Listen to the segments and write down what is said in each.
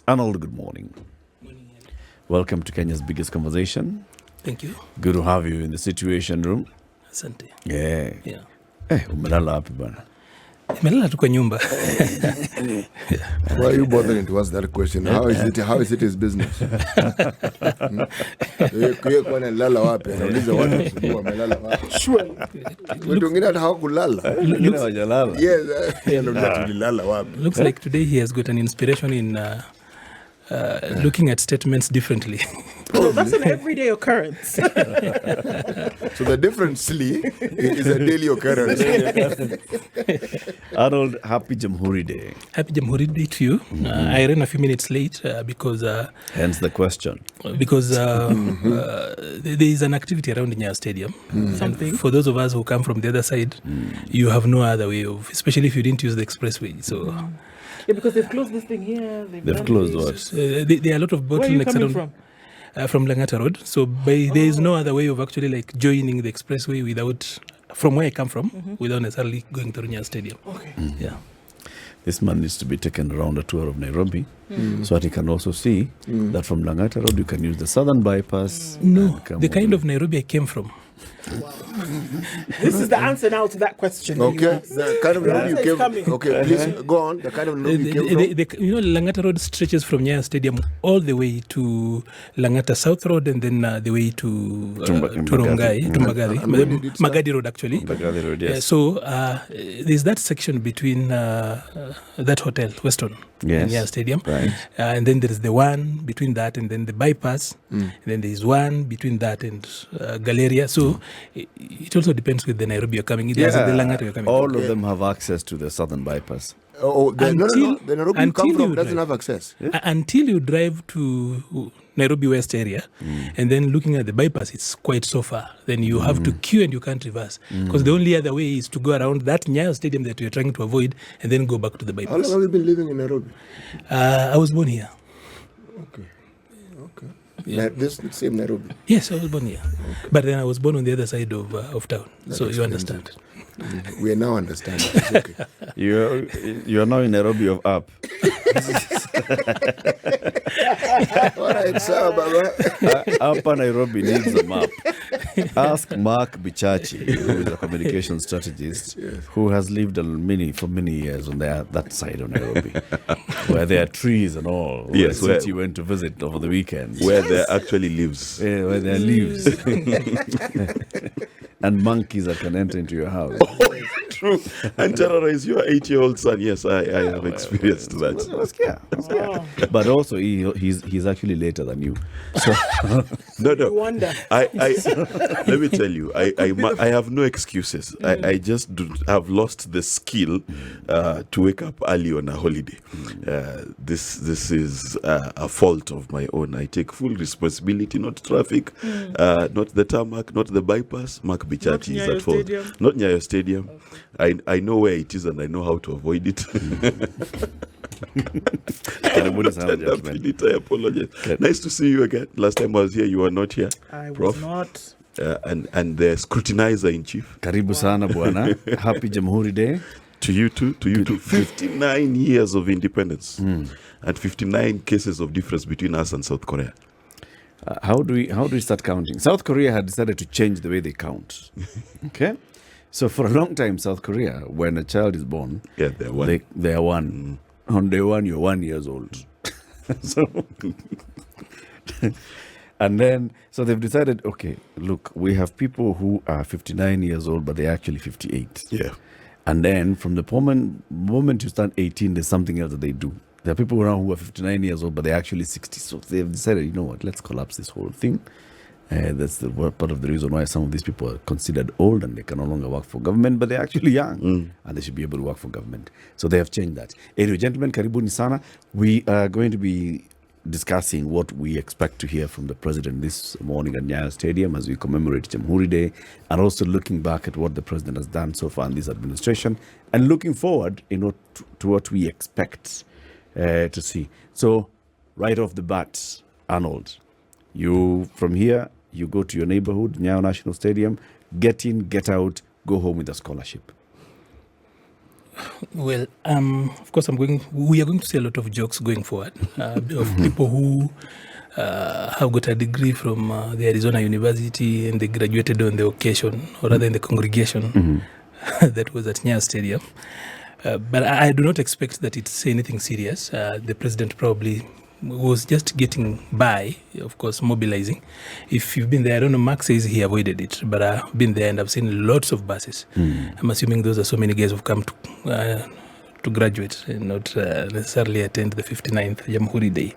Arnold, good morning. Morning. Welcome to Kenya's biggest conversation. Thank you. Good to have you in the Situation Room. Asante. Yeah. Yeah. Umelala wapi bwana? Nimelala tu kwa nyumba. Why are you bothering to ask that question? How is it his business? Yeye kwa nalala wapi? Anauliza watu asubuhi wamelala wapi? Sure. Watu wengine hata hawakulala. Wengine hawajalala. Yes, tulilala wapi? Looks like today he has got an inspiration in looking at statements differently. Oh, that's an everyday occurrence. So the difference is a daily occurrence. Arnold, happy Jamhuri Day. Happy Jamhuri Day to you. I ran a few minutes late because Hence the question. There is an activity around Nyayo Stadium. Something for those of us who come from the other side, you have no other way of, especially if you didn't use the expressway. So. Yeah, because they've closed this thing here. They've closed what? There are a lot of Where are you bottlenecks coming around. from? From Langata Road. So there is no other way of actually like joining the expressway without, from where I come from, without necessarily going through Nyayo Stadium. Okay. Yeah. This man needs to be taken around a tour of Nairobi so that he can also see that from Langata Road you can use the southern bypass. No, the kind of Nairobi I came from. This is the answer now to that question. Okay, the kind of Nairobi you answer is came. coming. Okay, please go on. The kind of Nairobi you came from. Langata Road stretches from Nyayo Stadium all the way to Langata South Road and then the way to Rongai, to Magadi Road actually. Magadi Road, yes. So there's that section between that hotel, Weston, and Nyayo Stadium. Right. And then there's the one between that and then the bypass. And then there's one between that and Galleria. So it also depends with the Nairobi you're coming. It doesn't the Langata you're coming. All of them have access to the southern bypass. No. The Nairobi you come from doesn't have access. Yeah? Until you drive to Nairobi West area and then looking at the bypass, it's quite so far. Then you have to queue and you can't reverse. Because the only other way is to go around that Nyayo Stadium that you're trying to avoid and then go back to the bypass. How long have you been living in Nairobi? I was born here. Okay. Yeah. This same Nairobi. Yes, I was born here. Okay. But then I was born on the other side of town. So you understand. We are now understanding. It's okay. You're now in Nairobi of up. All right, sir, Baba. Upper Nairobi needs a map. Ask Mark Bichachi, who is a communication strategist, who has lived for many years on that side of Nairobi, where there are trees and all. Yes, where you went to visit over the weekend. Where there actually lives. Yeah, where there are leaves. And monkeys that can enter into your house. Oh, true. And terrorize your 8-year-old son. Yes, I have experienced that. But also, he's actually later than you. So No. Wonder. Let me tell you, I have no excuses. I just have lost the skill to wake up early on a holiday. This is a fault of my own. I take full responsibility, not traffic, not the tarmac, not the bypass. Mark Bichachi is at fault. Not Nyayo Stadium. Okay. I know where it is and I know how to avoid it. I apologize. Nice to see you again. Last time I was here, you were not here. I Prof. was not. And the scrutinizer in chief. Karibu sana bwana. Happy Jamhuri Day. To you too. 59 years of independence and 59 cases of difference between us and South Korea. How do we start counting? South Korea had decided to change the way they count. Okay? So for a long time, South Korea, when a child is born, they're one. They are one. On day one, you're 1 year old. And then, so they've decided, okay, look, we have people who are 59 years old, but they're actually 58. Yeah. And then from the moment you start 18, there's something else that they do. There are people around who are 59 years old, but they're actually 60. So they've decided, you know what, let's collapse this whole thing. That's part of the reason why some of these people are considered old and they can no longer work for government, but they're actually young and they should be able to work for government. So they have changed that. Anyway, gentlemen, karibuni sana. We are going to be discussing what we expect to hear from the president this morning at Nyayo Stadium as we commemorate Jamhuri Day, and also looking back at what the president has done so far in this administration and looking forward, to what we expect to see. So right off the bat, Arnold, you from here, you go to your neighborhood, Nyayo National Stadium, get in, get out, go home with a scholarship. Well, of course, we are going to see a lot of jokes going forward of people who have got a degree from the Arizona University and they graduated on the occasion, or rather in the congregation that was at Nyayo Stadium. But I do not expect that it's anything serious. The president probably was just getting by, of course, mobilizing. If you've been there, I don't know, Mark says he avoided it, but I've been there and I've seen lots of buses. I'm assuming those are so many guys who've come to graduate and not necessarily attend the 59th Jamhuri Day.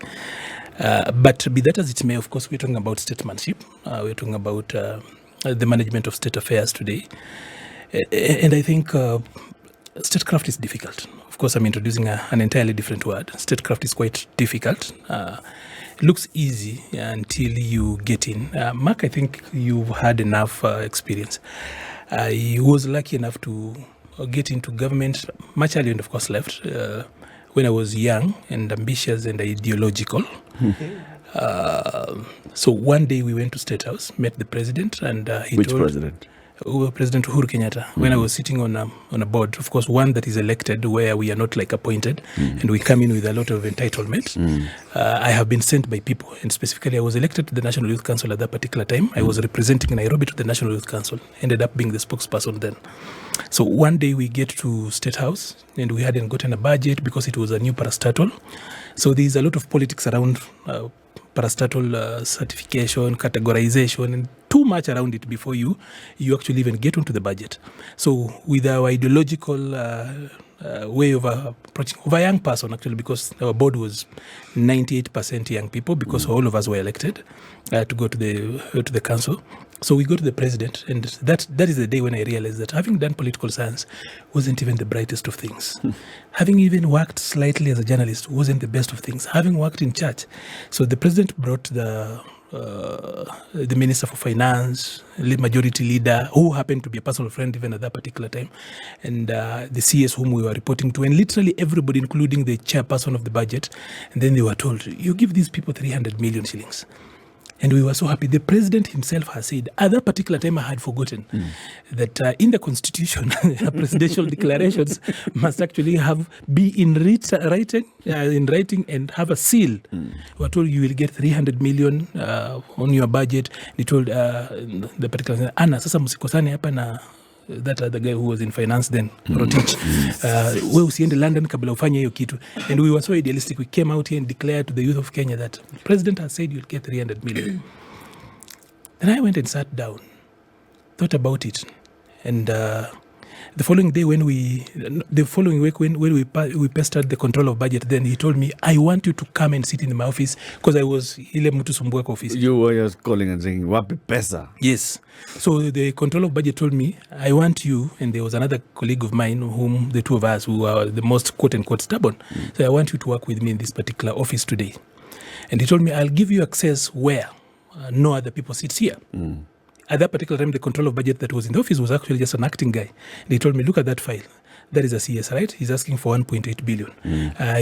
But be that as it may, of course, we're talking about statesmanship. We're talking about the management of state affairs today. And I think statecraft is difficult. Of course, I'm introducing an entirely different word. Statecraft is quite difficult. It looks easy until you get in. Mark, I think you've had enough experience. I was lucky enough to get into government much earlier and, of course, left when I was young and ambitious and ideological. So one day we went to State House, met the president, and he Which told... president? President Uhuru Kenyatta, when I was sitting on a board, of course, one that is elected where we are not like appointed and we come in with a lot of entitlement. I have been sent by people, and specifically I was elected to the National Youth Council at that particular time. I was representing Nairobi to the National Youth Council, ended up being the spokesperson then. So one day we get to State House and we hadn't gotten a budget because it was a new parastatal. So there's a lot of politics around parastatal certification, categorization, and too much around it before you actually even get onto the budget. So with our ideological way of approaching, of a young person actually, because our board was 98% young people, because all of us were elected to go to the council. So we go to the president, and that is the day when I realized that having done political science wasn't even the brightest of things. Having even worked slightly as a journalist wasn't the best of things. Having worked in church. So the president brought the Minister for Finance, majority leader, who happened to be a personal friend even at that particular time, and the CS whom we were reporting to, and literally everybody, including the chairperson of the budget. And then they were told, you give these people 300 million shillings. And we were so happy. The president himself has said, at that particular time I had forgotten that in the constitution, presidential declarations must actually be in writing and have a seal. We were told you will get 300 million on your budget. They told the particular, Anna, sasa msikosane hapa na that other guy who was in finance then, Rotich. We usiende London kabla ufanye hiyo kitu. And we were so idealistic. We came out here and declared to the youth of Kenya that the president has said you'll get 300 million. Then I went and sat down, thought about it. And the following week when we pestered the control of budget, then he told me, I want you to come and sit in my office, because I was ile mtu sumbua kwa office. You were just calling and saying, wapi pesa? Yes. So the control of budget told me, I want you, and there was another colleague of mine, whom the two of us, who are the most quote-unquote stubborn. So I want you to work with me in this particular office today. And he told me, I'll give you access where no other people sit here. At that particular time, the control of budget that was in the office was actually just an acting guy. And he told me, look at that file. That is a CS, right? He's asking for 1.8 billion.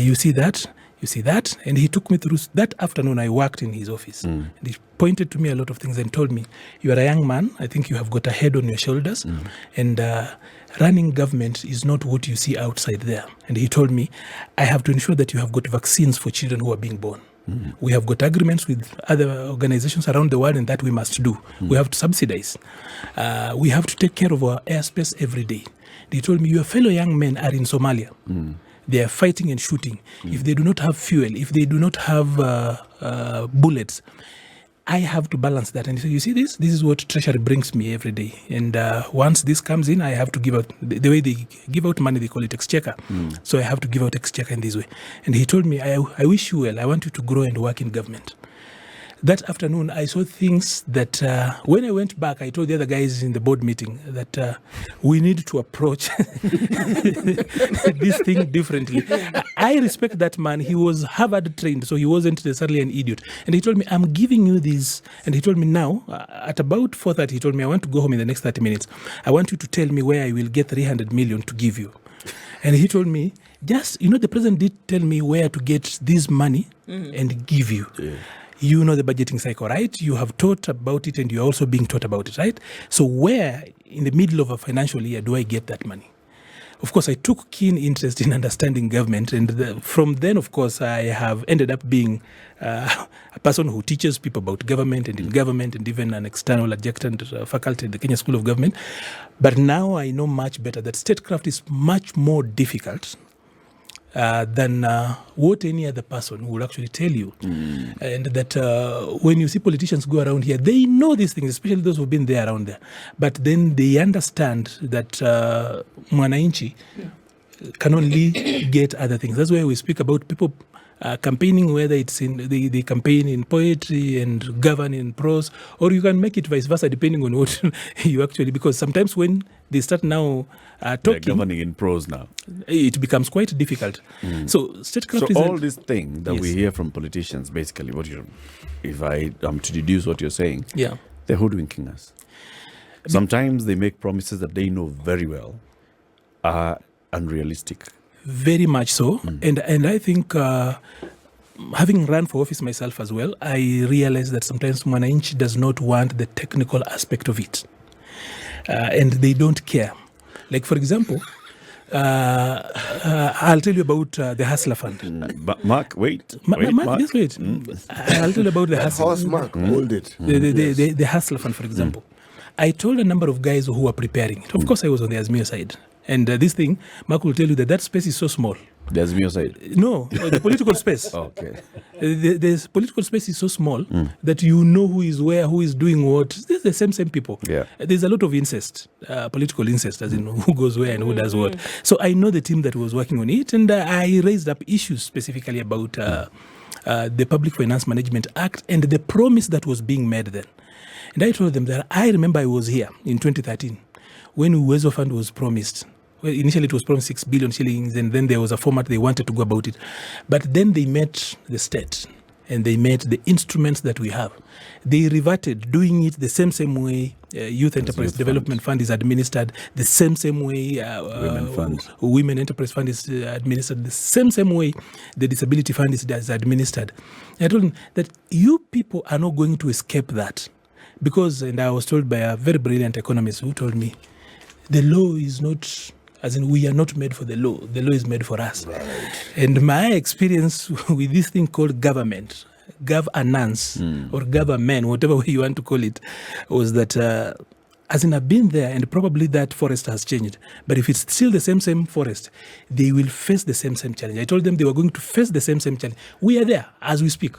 You see that? You see that? And he took me through that afternoon. I worked in his office. And he pointed to me a lot of things and told me, you are a young man. I think you have got a head on your shoulders. And running government is not what you see outside there. And he told me, I have to ensure that you have got vaccines for children who are being born. We have got agreements with other organizations around the world, and that we must do. We have to subsidize. We have to take care of our airspace every day. They told me, your fellow young men are in Somalia. They are fighting and shooting. If they do not have fuel, if they do not have bullets, I have to balance that. And he said, you see this? This is what Treasury brings me every day. And once this comes in, I have to give out, the way they give out money, they call it exchequer. So I have to give out exchequer in this way. And he told me, I wish you well. I want you to grow and work in government. That afternoon, I saw things that when I went back, I told the other guys in the board meeting that we need to approach this thing differently. I respect that man. He was Harvard trained, so he wasn't necessarily an idiot. And he told me, I'm giving you this. And he told me now, at about 4:30, he told me, I want to go home in the next 30 minutes. I want you to tell me where I will get 300 million to give you. And he told me, just, the president did tell me where to get this money and give you. Yeah. You know the budgeting cycle, right? You have taught about it and you're also being taught about it, right? So where in the middle of a financial year do I get that money? of course, I took keen interest in understanding government. And from then, of course, I have ended up being a person who teaches people about government and in government, and even an external adjunct faculty at the Kenya School of Government. But now I know much better that statecraft is much more difficult than what any other person would actually tell you. And that when you see politicians go around here, they know these things, especially those who've been there around there. But then they understand that Mwananchi can only get other things. That's why we speak about people campaigning, whether it's in the campaign in poetry and govern in prose, or you can make it vice versa depending on what you actually, because sometimes when they start now They're talking, governing in prose now. it becomes quite difficult. So statecraft is all this thing that we Yes. hear from politicians, basically, if I am to deduce what you're saying, yeah. they're hoodwinking us. Sometimes they make promises that they know very well are unrealistic. Very much so. And I think having run for office myself as well, I realize that sometimes Mwananchi does not want the technical aspect of it. And they don't care. Like, for example, I'll tell you about the Hustler Fund. But Mark, wait. Mark, just wait. I'll tell you about the Hustler Horse Mark, hold it. the Hustler Fund, for example. I told a number of guys who were preparing it. Of course, I was on the Azmio side. And this thing, Mark will tell you that space is so small. There's me side. No, the political space. Okay. The political space is so small that you know who is where, who is doing what. They're the same people. Yeah. There's a lot of incest, political incest, as in who goes where and who does what. So I know the team that was working on it, and I raised up issues specifically about the Public Finance Management Act and the promise that was being made then. And I told them that I remember I was here in 2013 when Uwezo Fund was promised. Well, initially it was promised 6 billion shillings, and then there was a format they wanted to go about it. But then they met the state and they met the instruments that we have. They reverted, doing it the same way Youth Enterprise Development Fund is administered, the same way Women Enterprise Fund is administered, the same way the Disability Fund is administered. I told them that you people are not going to escape that. Because, and I was told by a very brilliant economist who told me, the law is not, as in we are not made for the law is made for us. Right. And my experience with this thing called governance, or government, whatever way you want to call it, was that, as in I've been there, and probably that forest has changed. But if it's still the same forest, they will face the same challenge. I told them they were going to face the same challenge. We are there as we speak.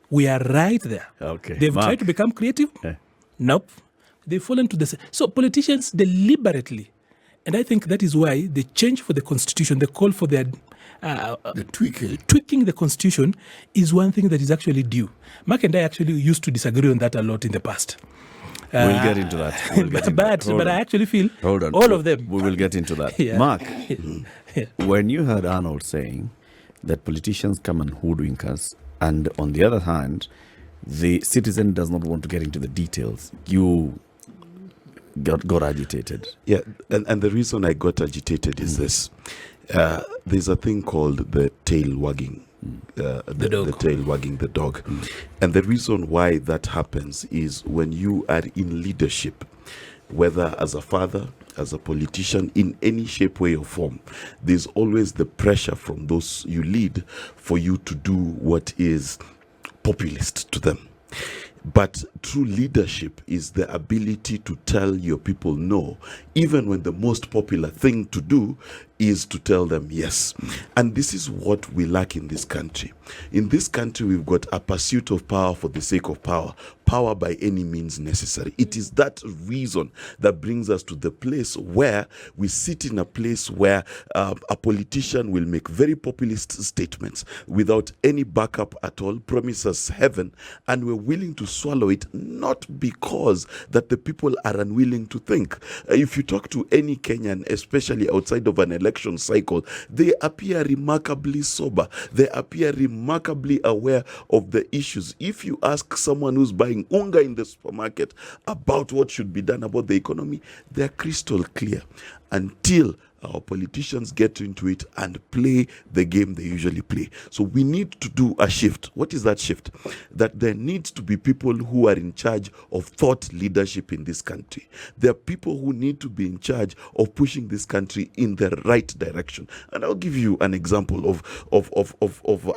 We are right there. Okay. They've tried to become creative. Nope. They've fallen to the same. So politicians deliberately, and I think that is why the change for the constitution, the call for the tweaking the constitution is one thing that is actually due. Mark and I actually used to disagree on that a lot in the past. We'll get into that. But I actually feel Hold on. all of them. We will get into that. Yeah. Mark, Yeah. when you heard Arnold saying that politicians come and hoodwink us, and on the other hand, the citizen does not want to get into the details, you got agitated. Yeah, and the reason I got agitated is this. There's a thing called the tail wagging. The tail wagging the dog. And the reason why that happens is when you are in leadership, whether as a father, as a politician, in any shape, way or form, there's always the pressure from those you lead for you to do what is populist to them. But true leadership is the ability to tell your people no, even when the most popular thing to do is to tell them yes. And this is what we lack in this country. In this country, we've got a pursuit of power for the sake of power, power by any means necessary. It is that reason that brings us to the place where we sit in a place where a politician will make very populist statements without any backup at all, promise us heaven, and we're willing to swallow it, not because that the people are unwilling to think. If you talk to any Kenyan, especially outside of an election cycle, they appear remarkably sober. They appear remarkably aware of the issues. If you ask someone who's buying unga in the supermarket about what should be done about the economy, they're crystal clear until our politicians get into it and play the game they usually play. So we need to do a shift. What is that shift? That there needs to be people who are in charge of thought leadership in this country. There are people who need to be in charge of pushing this country in the right direction. And I'll give you an example of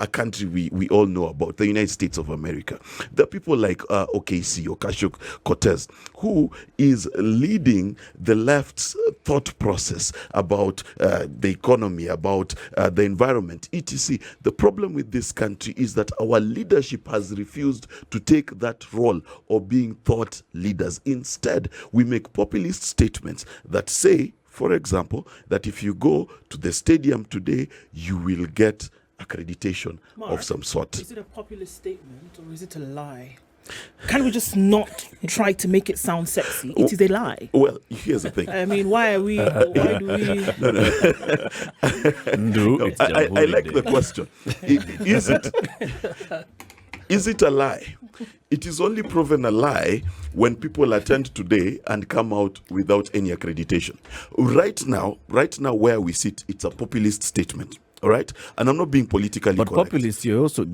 a country we all know about, the United States of America. There are people like OKC, Ocasio-Cortez, who is leading the left's thought process about the economy, about the environment, etc. The problem with this country is that our leadership has refused to take that role of being thought leaders. Instead, we make populist statements that say, for example, that if you go to the stadium today, you will get accreditation of some sort. Is it a populist statement or is it a lie? Can we just not try to make it sound sexy? It is a lie. Well, here's the thing. I mean, why do we? I like the question. Is it a lie? It is only proven a lie when people attend today and come out without any accreditation. Right now where we sit, it's a populist statement. All right, and I'm not being politically but correct. Populist, you're also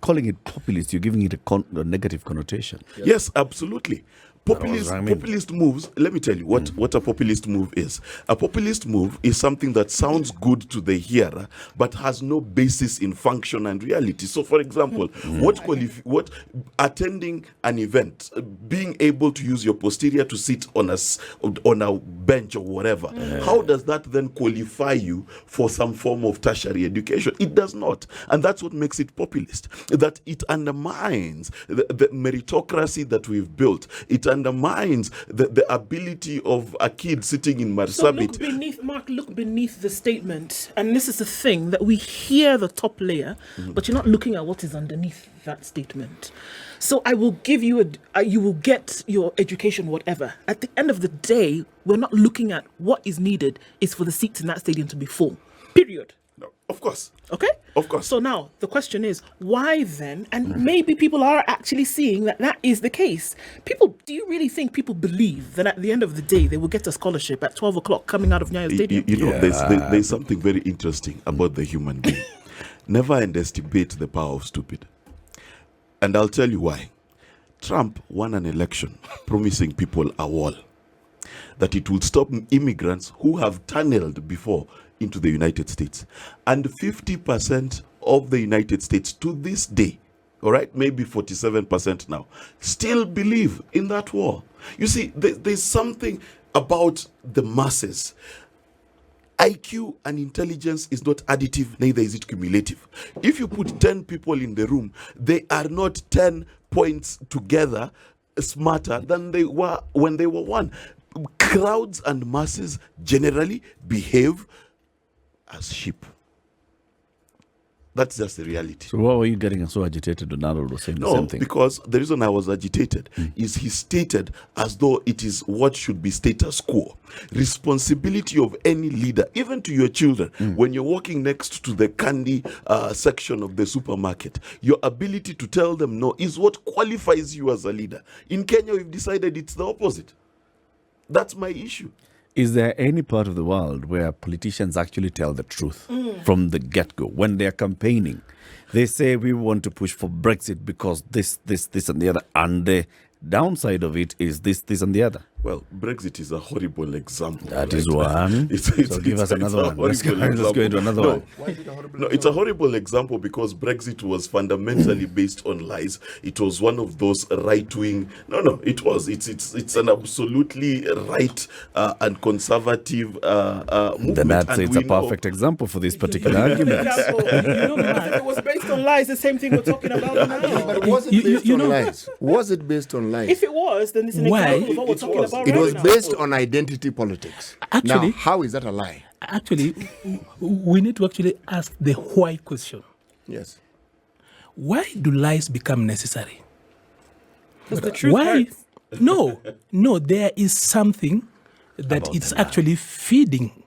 calling it populist, you're giving it a negative connotation. Yes, absolutely. Populist moves, let me tell you what a populist move is. A populist move is something that sounds good to the hearer but has no basis in function and reality. So, for example, what attending an event, being able to use your posterior to sit on a bench or whatever, how does that then qualify you for some form of tertiary education? It does not. And that's what makes it populist. That it undermines the meritocracy that we've built. It undermines the ability of a kid sitting in Marsabit. So look beneath the statement. And this is the thing, that we hear the top layer, but you're not looking at what is underneath that statement. So I will give you you will get your education, whatever. At the end of the day, we're not looking at what is needed is for the seats in that stadium to be full. Period. No, of course. Okay? Of course. So now the question is, why then? And maybe people are actually seeing that is the case. Do you really think people believe that at the end of the day they will get a scholarship at 12 o'clock coming out of Nyayo Stadium? You know, there's something very interesting about the human being. Never underestimate the power of stupid. And I'll tell you why. Trump won an election promising people a wall, that it will stop immigrants who have tunneled before into the United States. And 50% of the United States to this day, all right, maybe 47% now, still believe in that wall. You see, there's something about the masses. IQ and intelligence is not additive, neither is it cumulative. If you put 10 people in the room, they are not 10 points together smarter than they were when they were one. Crowds and masses generally behave as sheep. That's just the reality. So why were you getting so agitated when Arnold was saying the same thing? Because the reason I was agitated is he stated as though it is what should be status quo. Responsibility of any leader, even to your children, when you're walking next to the candy section of the supermarket, your ability to tell them no is what qualifies you as a leader. In Kenya, we've decided it's the opposite. That's my issue. Is there any part of the world where politicians actually tell the truth from the get-go? When they're campaigning, they say we want to push for Brexit because this, and the other. And the downside of it is this, and the other. Well, Brexit is a horrible example. That is one. So give us another one. Let's go into another one. Why is it a horrible No, it's a horrible example because Brexit was fundamentally based on lies. It was one of those right-wing. It was. It's an absolutely right and conservative movement. Then I'd say it's a perfect example for this particular argument. If it was based on lies, the same thing we're talking about now. But was it based on lies? Was it based on lies? If it was, then it's an example of what we're talking about It right was now. based on identity politics. Actually- now, how is that a lie? Actually, we need to actually ask the why question. Yes. Why do lies become necessary? Because the truth Why? hurts. No, there is something that it's actually feeding.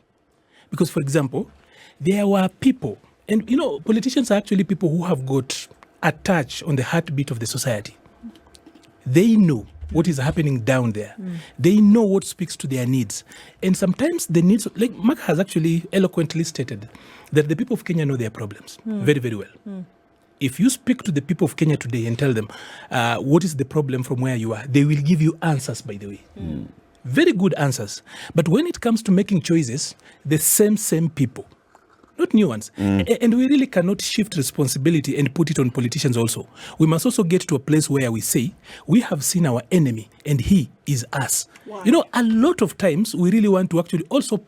Because, for example, there were people, and politicians are actually people who have got a touch on the heartbeat of the society. They know what is happening down there. They know what speaks to their needs. And sometimes the needs, like Mark has actually eloquently stated, that the people of Kenya know their problems very, very well. If you speak to the people of Kenya today and tell them what is the problem from where you are, they will give you answers, by the way. Very good answers. But when it comes to making choices, the same people, not new ones. And we really cannot shift responsibility and put it on politicians also. We must also get to a place where we say, we have seen our enemy and he is us. Wow. You know, a lot of times we really want to actually also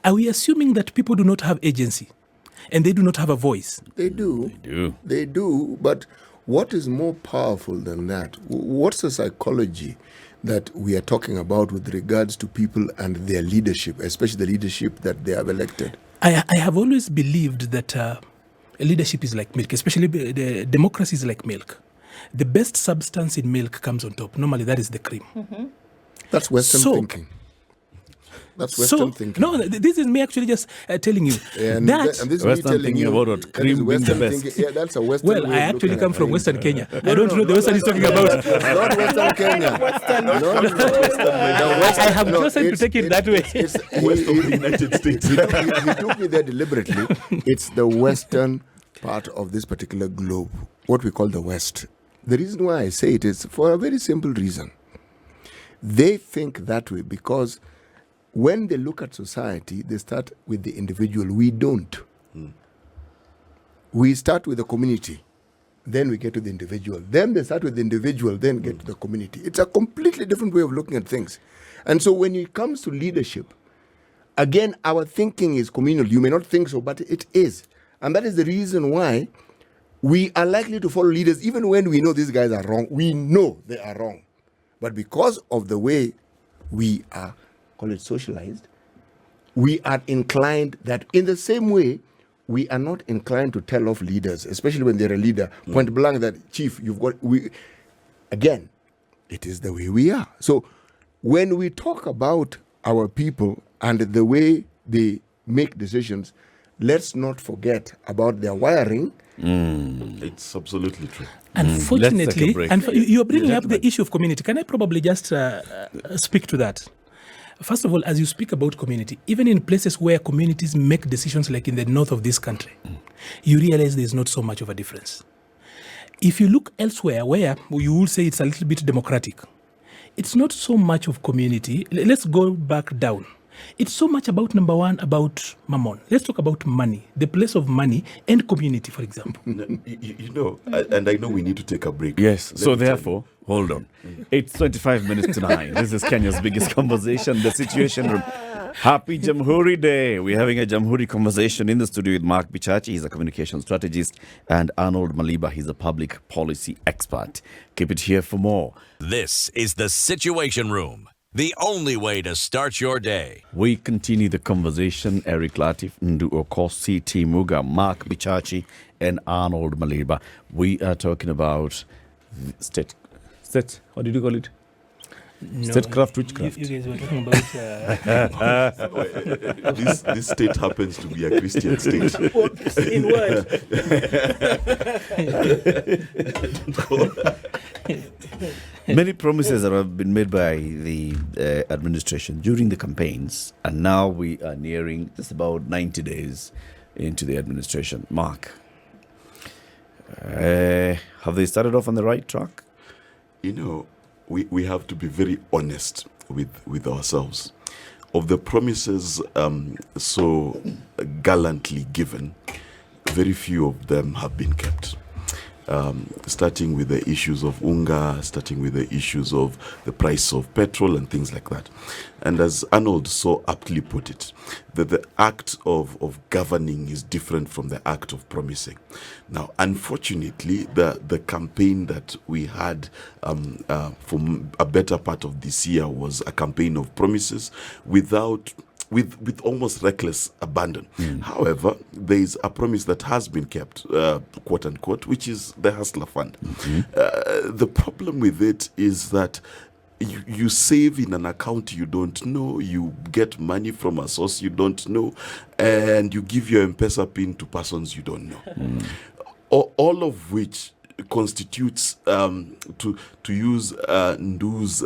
are we assuming that people do not have agency and they do not have a voice? They do. But what is more powerful than that? What's the psychology that we are talking about with regards to people and their leadership, especially the leadership that they have elected? I have always believed that leadership is like milk, especially the democracy is like milk. The best substance in milk comes on top. Normally, that is the cream. That's Western thinking. That's Western thinking. No, this is me actually just telling you and that. And this is Western me telling thinking you about what cream being the best. Thinking. Yeah, that's a Western. Well, I actually come from Western Kenya. I don't know the Western is talking about. Not Western Kenya. I have chosen to take it that way. It's West of the United States. He took me there deliberately. It's the Western part of this particular globe, what we call the West. The reason why I say it is for a very simple reason. They think that way because when they look at society, they start with the individual. We don't. We start with the community. Then we get to the individual. Then they start with the individual, then get to the community. It's a completely different way of looking at things. And so when it comes to leadership, again, our thinking is communal. You may not think so, but it is. And that is the reason why we are likely to follow leaders even when we know these guys are wrong. We know they are wrong. But because of the way we are, call it socialized, we are inclined that in the same way, we are not inclined to tell off leaders, especially when they're a leader, point blank that, Chief, you've got, again, it is the way we are. So when we talk about our people and the way they make decisions, let's not forget about their wiring. It's absolutely true. Unfortunately, you're bringing up the issue of community. Can I probably just speak to that? First of all, as you speak about community, even in places where communities make decisions like in the north of this country, you realize there's not so much of a difference. If you look elsewhere where you will say it's a little bit democratic, it's not so much of community. Let's go back down. It's so much about, number one, about mammon. Let's talk about money, the place of money and community, for example. You know, and I know we need to take a break. Yes, so therefore, hold on. It's 25 minutes to 9. This is Kenya's biggest conversation, the Situation Room. Happy Jamhuri Day. We're having a Jamhuri conversation in the studio with Mark Bichachi. He's a communication strategist, and Arnold Maliba. He's a public policy expert. Keep it here for more. This is the Situation Room, the only way to start your day. We continue the conversation. Eric Latif, Ndu Okosi, Timuga, Mark Bichachi, and Arnold Maliba. We are talking about state. What did you call it? No, Statecraft, witchcraft. You guys were talking about... This state happens to be a Christian state. In word. Many promises that have been made by the administration during the campaigns, and now we are nearing just about 90 days into the administration. Mark, have they started off on the right track? You know, we have to be very honest with ourselves. Of the promises so gallantly given, very few of them have been kept. Starting with the issues of unga, starting with the issues of the price of petrol and things like that. And as Arnold so aptly put it, that the act of governing is different from the act of promising. Now, unfortunately, the campaign that we had for a better part of this year was a campaign of promises with almost reckless abandon. However, there is a promise that has been kept, quote unquote, which is the Hustler Fund. The problem with it is that you save in an account you don't know, you get money from a source you don't know, and you give your M-Pesa PIN to persons you don't know. All of which constitutes, to use Ndu's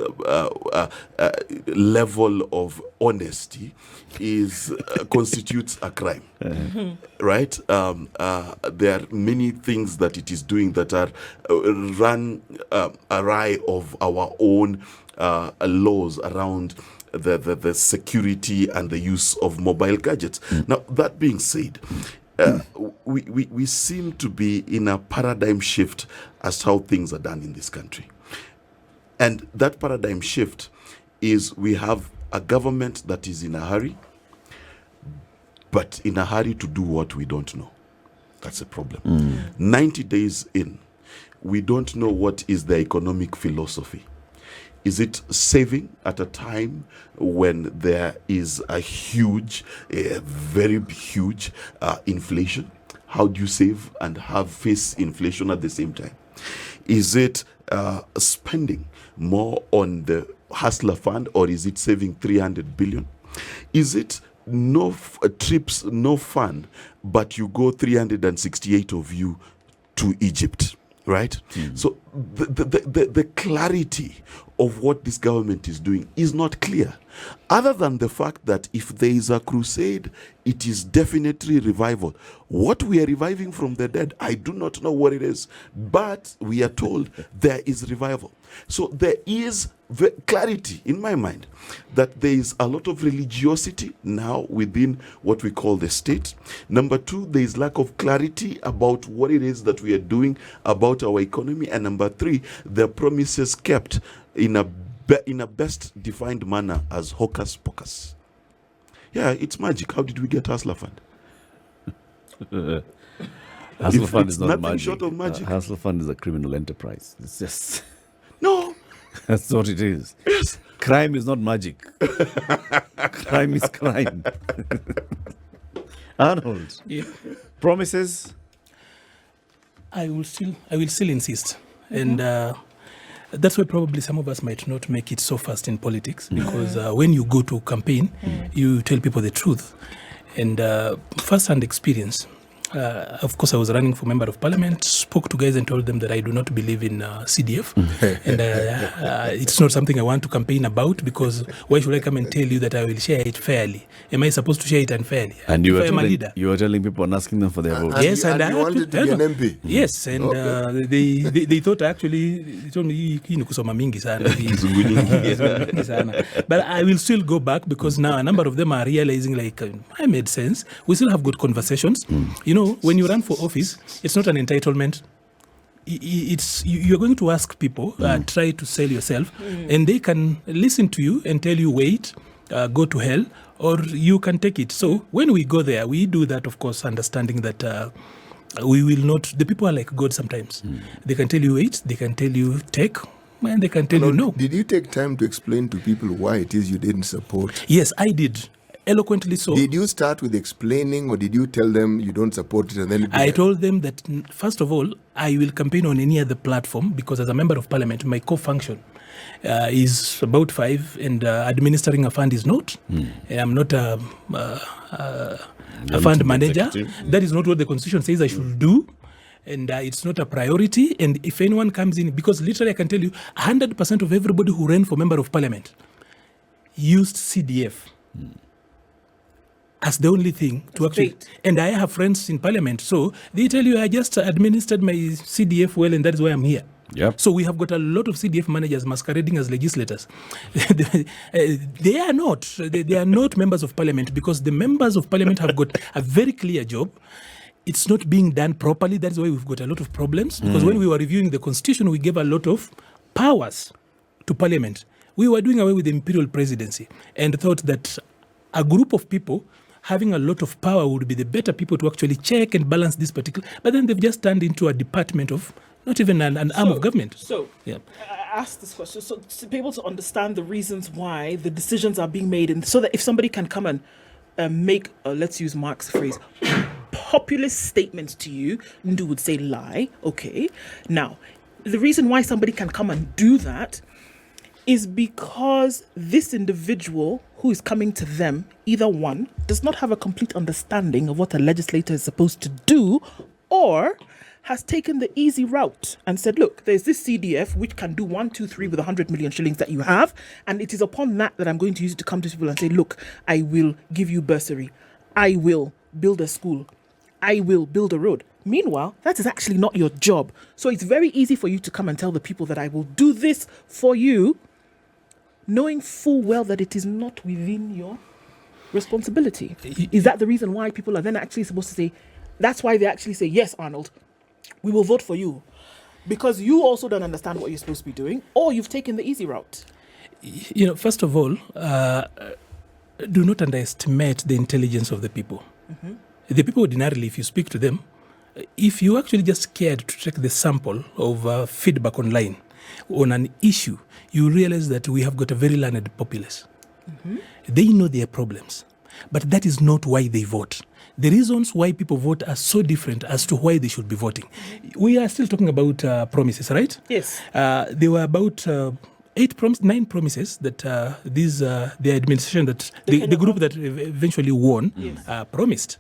level of honesty, is constitutes a crime, right? There are many things that it is doing that are run awry of our own laws around the security and the use of mobile gadgets. Now, that being said, we seem to be in a paradigm shift as how things are done in this country. And that paradigm shift is we have a government that is in a hurry, but in a hurry to do what we don't know. That's a problem. 90 days in, we don't know what is the economic philosophy. Is it saving at a time when there is a huge, very huge inflation? How do you save and face inflation at the same time? Is it spending more on the hustler fund, or is it saving 300 billion? Is it no trips, no fun, but you go 368 of you to Egypt? Right? So the clarity of what this government is doing is not clear. Other than the fact that if there is a crusade, it is definitely revival. What we are reviving from the dead, I do not know what it is, but we are told there is revival. So there is clarity in my mind that there is a lot of religiosity now within what we call the state. Number two, there is lack of clarity about what it is that we are doing about our economy. And number three, the promises kept in a best defined manner as hocus pocus. Yeah, it's magic. How did we get Hustler Fund? Hustler Fund is not nothing magic. short of magic. Hustler Fund is a criminal enterprise. It's just No. that's what it is. Yes. Crime is not magic. Crime is crime. Arnold, Yeah. promises. I will still insist, and that's why probably some of us might not make it so fast in politics, because when you go to campaign, you tell people the truth, and first-hand experience. Of course, I was running for member of parliament, spoke to guys and told them that I do not believe in CDF. And it's not something I want to campaign about, because why should I come and tell you that I will share it fairly? Am I supposed to share it unfairly? And you If were I am a telling, leader. you were telling people and asking them for their vote. Yes, and I you wanted to be an MP. Yes, and they thought actually, they told me, "Hii ni kusoma mingi sana." Mingi sana. But I will still go back, because now a number of them are realizing, like, I made sense. We still have good conversations. You know, when you run for office, it's not an entitlement. It's you're going to ask people, try to sell yourself, and they can listen to you and tell you, wait, go to hell, or you can take it. So when we go there, we do that, of course, understanding that we will not. The people are like God sometimes. They can tell you wait, they can tell you take, and they can tell you no. Did you take time to explain to people why it is you didn't support? Yes, I did. Eloquently so. Did you start with explaining, or did you tell them you don't support it and then? I told them that, first of all, I will campaign on any other platform, because as a member of parliament, my co-function is about 5, and administering a fund is not. I'm not a fund manager. That is not what the constitution says I should do. And it's not a priority. And if anyone comes in, because literally I can tell you, 100% of everybody who ran for member of parliament used CDF. As the only thing to actually, and I have friends in parliament, so they tell you I just administered my CDF well, and that is why I'm here. Yep. So we have got a lot of CDF managers masquerading as legislators. They are not. They are not members of parliament, because the members of parliament have got a very clear job. It's not being done properly. That is why we've got a lot of problems. Because when we were reviewing the constitution, we gave a lot of powers to parliament. We were doing away with the imperial presidency and thought that a group of people having a lot of power would be the better people to actually check and balance this particular. But then they've just turned into a department of, not even an arm of government. So, yeah. I asked this question, so to be able to understand the reasons why the decisions are being made, and so that if somebody can come and make, let's use Mark's phrase, populist statements to you, Ndu would say lie, okay. Now, the reason why somebody can come and do that is because this individual who is coming to them, either one, does not have a complete understanding of what a legislator is supposed to do, or has taken the easy route and said, look, there's this CDF which can do 1, 2, 3 with 100 million shillings that you have. And it is upon that I'm going to use it to come to people and say, look, I will give you bursary. I will build a school. I will build a road. Meanwhile, that is actually not your job. So it's very easy for you to come and tell the people that I will do this for you, knowing full well that it is not within your responsibility. Is that the reason why people are then actually supposed to say, that's why they actually say, yes, Arnold, we will vote for you, because you also don't understand what you're supposed to be doing, or you've taken the easy route? First of all, do not underestimate the intelligence of the people. Mm-hmm. The people ordinarily, if you speak to them, if you actually just cared to take the sample of feedback online on an issue, you realize that we have got a very learned populace. Mm-hmm. They know their problems, but that is not why they vote. The reasons why people vote are so different as to why they should be voting. Mm-hmm. We are still talking about promises, right? Yes. There were about 9 promises that the administration, that the group that eventually won, promised.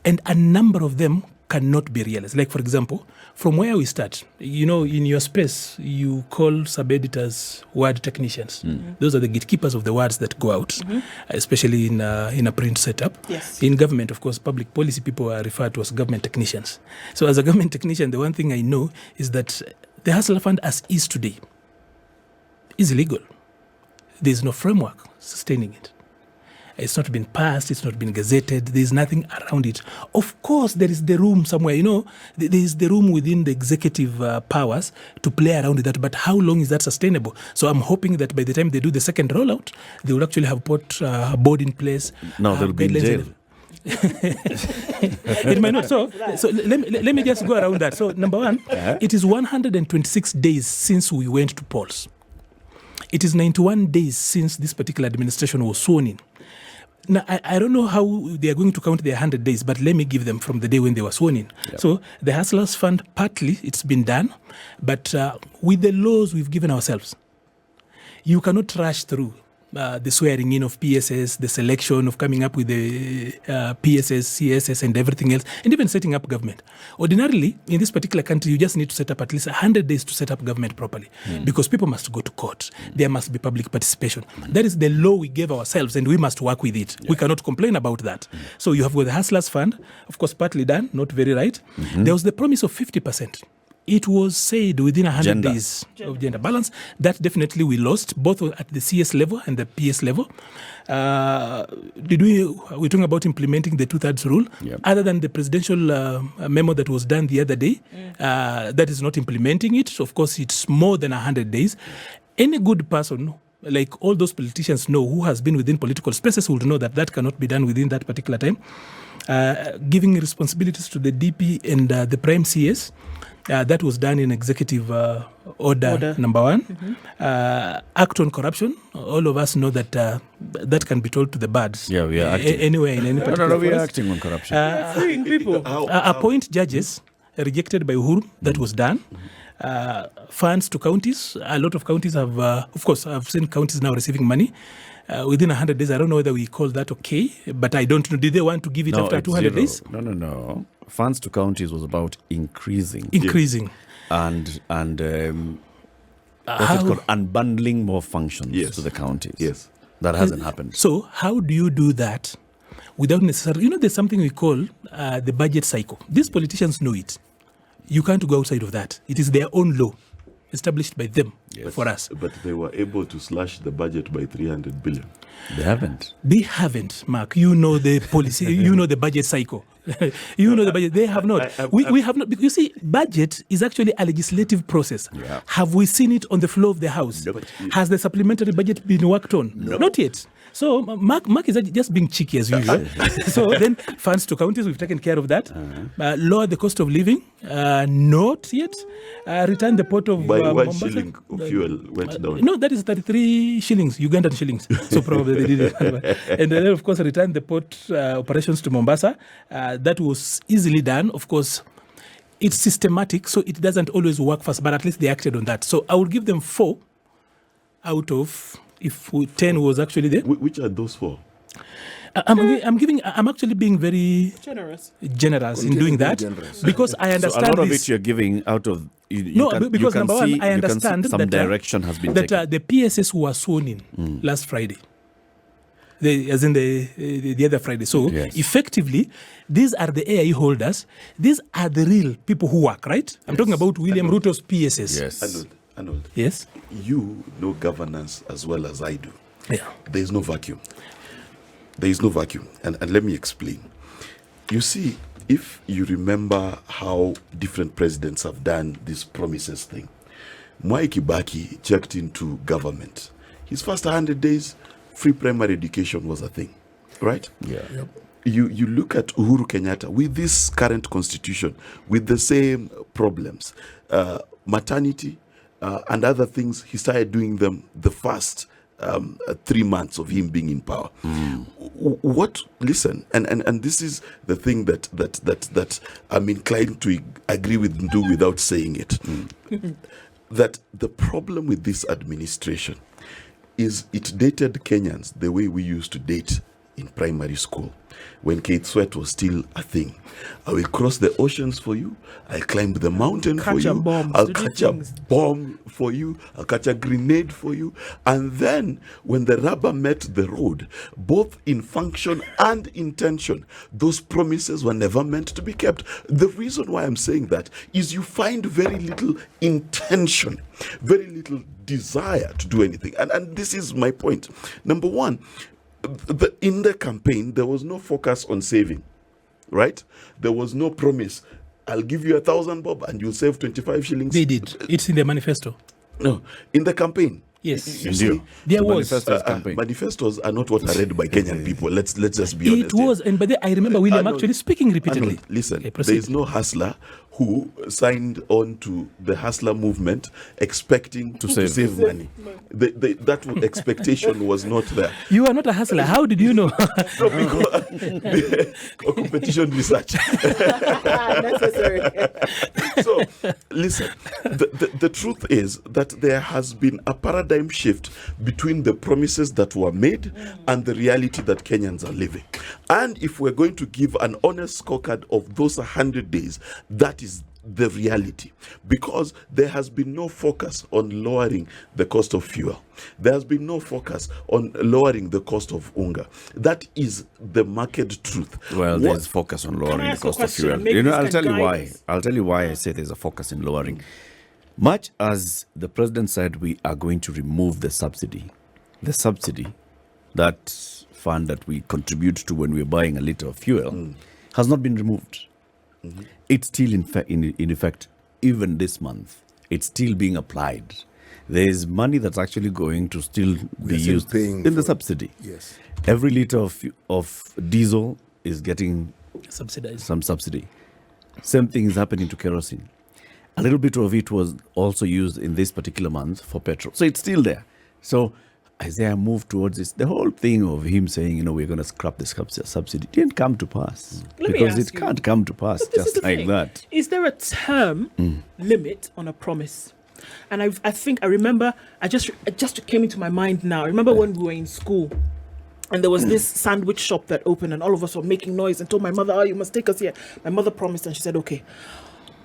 And a number of them cannot be realized. Like, for example, from where we start, in your space, you call sub-editors word technicians. Mm-hmm. Those are the gatekeepers of the words that go out, especially in a print setup. Yes. In government, of course, public policy people are referred to as government technicians. So as a government technician, the one thing I know is that the Hustler Fund as is today is illegal. There is no framework sustaining it. It's not been passed, it's not been gazetted, there's nothing around it. Of course, there is the room somewhere, there is the room within the executive powers to play around with that, but how long is that sustainable? So I'm hoping that by the time they do the second rollout, they will actually have put a board in place. No, they'll be in jail. It might not. So let me just go around that. So number one, it is 126 days since we went to polls. It is 91 days since this particular administration was sworn in. Now, I don't know how they are going to count their 100 days, but let me give them from the day when they were sworn in. Yeah. So the Hustlers Fund, partly it's been done, but with the laws we've given ourselves, you cannot rush through the swearing in of PSS, the selection of coming up with the PSS, CSS, and everything else, and even setting up government. Ordinarily, in this particular country, you just need to set up at least 100 days to set up government properly, because people must go to court. There must be public participation. That is the law we gave ourselves, and we must work with it. We cannot complain about that. So you have got the Hustlers Fund, of course, partly done, not very right. There was the promise of 50%. It was said within 100 days of gender balance. That definitely we lost, both at the CS level and the PS level. We're talking about implementing the 2/3 rule. Yep. Other than the presidential memo that was done the other day, that is not implementing it. So of course, it's more than 100 days. Any good person, like all those politicians know, who has been within political spaces, would know that that cannot be done within that particular time. Giving responsibilities to the DP and the Prime CS, that was done in executive order number 1. Act on corruption. All of us know that that can be told to the birds. Yeah, we are acting. Anywhere in any particular we are acting on corruption. Freeing people. Appoint judges rejected by Uhuru. That was done. Funds to counties. A lot of counties have, of course, I've seen counties now receiving money. Within 100 days, I don't know whether we call that okay, but I don't know. Did they want to give it after 200 days? No. Funds to counties was about increasing. And what's it called? Unbundling more functions to the counties. Yes. That hasn't happened. So how do you do that without necessarily, there's something we call the budget cycle. These politicians know it. You can't go outside of that. It is their own law, established by them for us. But they were able to slash the budget by 300 billion. They haven't. They haven't, Mark. You know the policy. You know the budget cycle. You know the budget. They have not. We have not. You see, budget is actually a legislative process. Yeah. Have we seen it on the floor of the House? No, Has the supplementary budget been worked on? No. Not yet. So Mark is just being cheeky as usual. So then funds to counties, we've taken care of that. Lower the cost of living, not yet. Return the pot of by 1 Mombasa. shilling of fuel went down. No, that is 33 shillings, Ugandan shillings. So probably they did it. And then, of course, return the port operations to Mombasa. That was easily done. Of course, it's systematic, so it doesn't always work fast, but at least they acted on that. So I would give them 4 out of, if 10 was actually there. Which are those 4? I'm actually being very Generous. generous in Continue doing being that generous. because I So understand a lot of this. it you're giving out of you No, can, because you can number one, see, I you can see understand some that, direction has been that taken. the PSS who were sworn in last Friday, as in the other Friday. So Yes. effectively, these are the AIE holders. These are the real people who work, right? I'm talking about William Ruto's PSS. Yes. Arnold, Yes. you know governance as well as I do. Yeah. There is no vacuum. There is no vacuum. And let me explain. You see, if you remember how different presidents have done this promises thing, Mwai Kibaki checked into government. His first 100 days, free primary education was a thing, right? Yeah. You look at Uhuru Kenyatta with this current constitution, with the same problems, maternity and other things, he started doing them the first 3 months of him being in power. What? Listen, and this is the thing that I'm inclined to agree with and do without saying it. That the problem with this administration is it dated Kenyans the way we used to date in primary school when Kate Sweat was still a thing. I will cross the oceans for you. I'll climb the mountain for Catch a you. bomb I'll to do catch a things. bomb for you. I'll catch a grenade for you. And then when the rubber met the road, both in function and intention, those promises were never meant to be kept. The reason why I'm saying that is you find very little intention, very little desire to do anything. And this is my point. Number one, in the campaign, there was no focus on saving, right? There was no promise. I'll give you 1,000 bob and you'll save 25 shillings. They did. It's in the manifesto. No, in the campaign. Yes. You see, There So was. manifestos campaign. manifestos are not what are read by Kenyan people. Let's just be honest. It was, and but I remember William Arnold, actually speaking repeatedly. Arnold, listen, Okay, there proceed. is no hustler who signed on to the hustler movement expecting to save money. That expectation was not there. You are not a hustler. How did you know? No, because competition research. Necessary. So, listen, the truth is that there has been a paradigm shift between the promises that were made and the reality that Kenyans are living. And if we're going to give an honest scorecard of those 100 days, that is the reality, because there has been no focus on lowering the cost of fuel. There has been no focus on lowering the cost of unga. That is the market truth. Well, What- there's focus on lowering the ask a cost of question fuel. and make You know, this I'll a tell you why. guidance? I'll tell you why I say there's a focus in lowering. Much as the president said we are going to remove the subsidy, that fund that we contribute to when we're buying a liter of fuel, has not been removed. It's still in effect, even this month. It's still being applied. There is money that's actually going to still be still used paying in the for- subsidy. Yes. Every liter of diesel is getting Subsidized. some subsidy. Same thing is happening to kerosene. A little bit of it was also used in this particular month for petrol. So it's still there. So Isaiah moved towards this. The whole thing of him saying, we're going to scrap the subsidy didn't come to pass. Let me Because ask it you, can't come to pass But this is just the like thing. that. Is there a term limit on a promise? And I think I remember. It just came into my mind now. I remember when we were in school, and there was this sandwich shop that opened, and all of us were making noise and told my mother, "Oh, you must take us here." My mother promised, and she said, "Okay,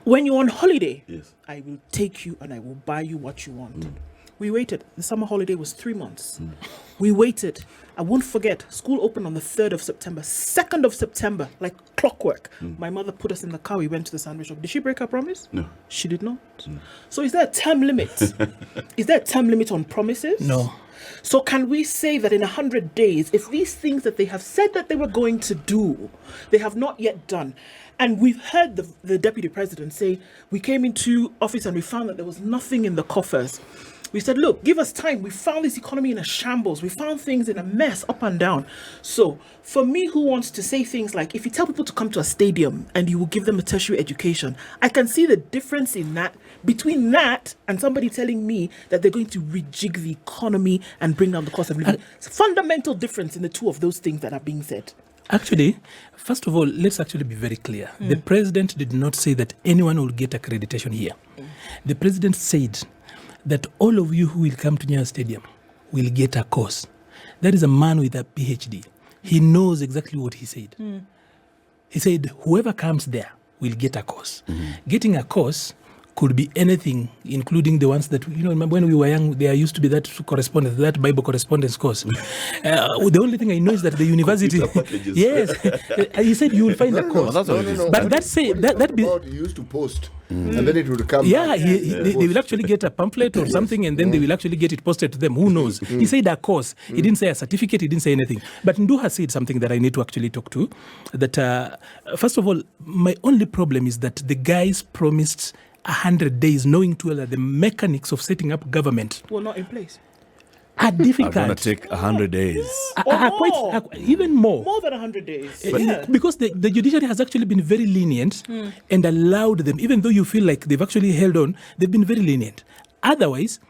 when you're on holiday, Yes. I will take you and I will buy you what you want." We waited. The summer holiday was 3 months. We waited. I won't forget. School opened on the 3rd of September. 2nd of September, like clockwork. My mother put us in the car. We went to the sandwich shop. Did she break her promise? No. She did not. So is there a term limit? Is there a term limit on promises? No. So can we say that in 100 days, if these things that they have said that they were going to do, they have not yet done, and we've heard the deputy president say, we came into office and we found that there was nothing in the coffers. We said, look, give us time. We found this economy in a shambles. We found things in a mess up and down. So for me, who wants to say things like, if you tell people to come to a stadium and you will give them a tertiary education, I can see the difference in that, between that and somebody telling me that they're going to rejig the economy and bring down the cost of living. It's a fundamental difference in the two of those things that are being said. Actually, first of all, let's actually be very clear. The president did not say that anyone will get accreditation here. The president said that all of you who will come to Nyayo Stadium will get a course. That is a man with a PhD. he knows exactly what he said. He said, whoever comes there will get a course. Getting a course could be anything, including the ones that, remember when we were young, there used to be that correspondence, that Bible correspondence course. The only thing I know is that the university... yes. He said you will find a course. No. But that say... that be, he used to post, and then it would come. Yeah, they will actually get a pamphlet or something, and then they will actually get it posted to them. Who knows? He said a course. He didn't say a certificate. He didn't say anything. But Nduha said something that I need to actually talk to. That, first of all, my only problem is that the guys promised 100 days, knowing too well that the mechanics of setting up government Well, not in place. are difficult. Are going to take 100 days. Even more. More than 100 days. Because the judiciary has actually been very lenient and allowed them, even though you feel like they've actually held on, they've been very lenient. Otherwise,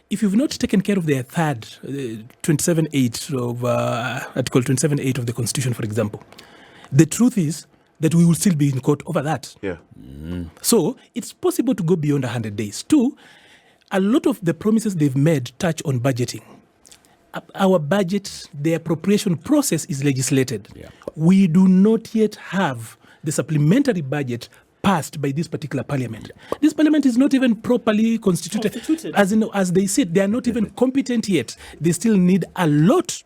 if you've not taken care of their third 27.8 of Article 27.8 of the Constitution, for example, the truth is that we will still be in court over that. Yeah. So it's possible to go beyond 100 days. Two, a lot of the promises they've made touch on budgeting. Our budget, the appropriation process is legislated. Yeah. We do not yet have the supplementary budget passed by this particular parliament. This parliament is not even properly constituted. As they said, they are not even competent yet. They still need a lot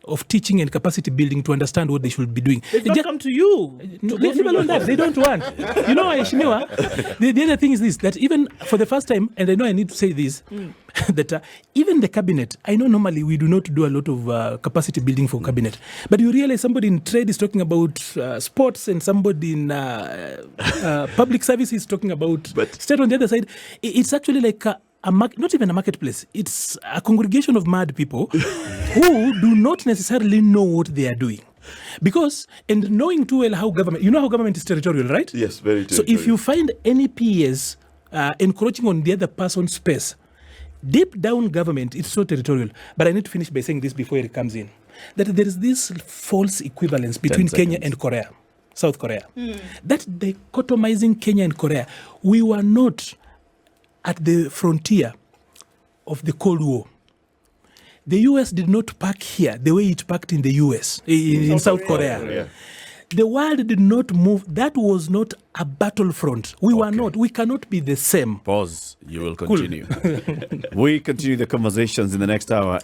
of teaching and capacity building to understand what they should be doing. They've not come to you. Leave alone that. They don't want. Ishimiwa, the other thing is this, that even for the first time, and I know I need to say this, that even the cabinet, I know normally we do not do a lot of capacity building for cabinet, but you realize somebody in trade is talking about sports and somebody in public service is talking about state on the other side. It's actually like not even a marketplace. It's a congregation of mad people who do not necessarily know what they are doing. Because, and knowing too well how government is territorial, right? Yes, very territorial. So if you find any PS encroaching on the other person's space, deep down government, it's so territorial. But I need to finish by saying this before it comes in. That there is this false equivalence between Kenya and Korea, South Korea. That dichotomizing Kenya and Korea, we were not at the frontier of the Cold War. The US did not pack here the way it packed in the US, in South Korea. Yeah. The world did not move. That was not a battlefront. We were not. We cannot be the same. Pause. You will continue. We continue the conversations in the next hour.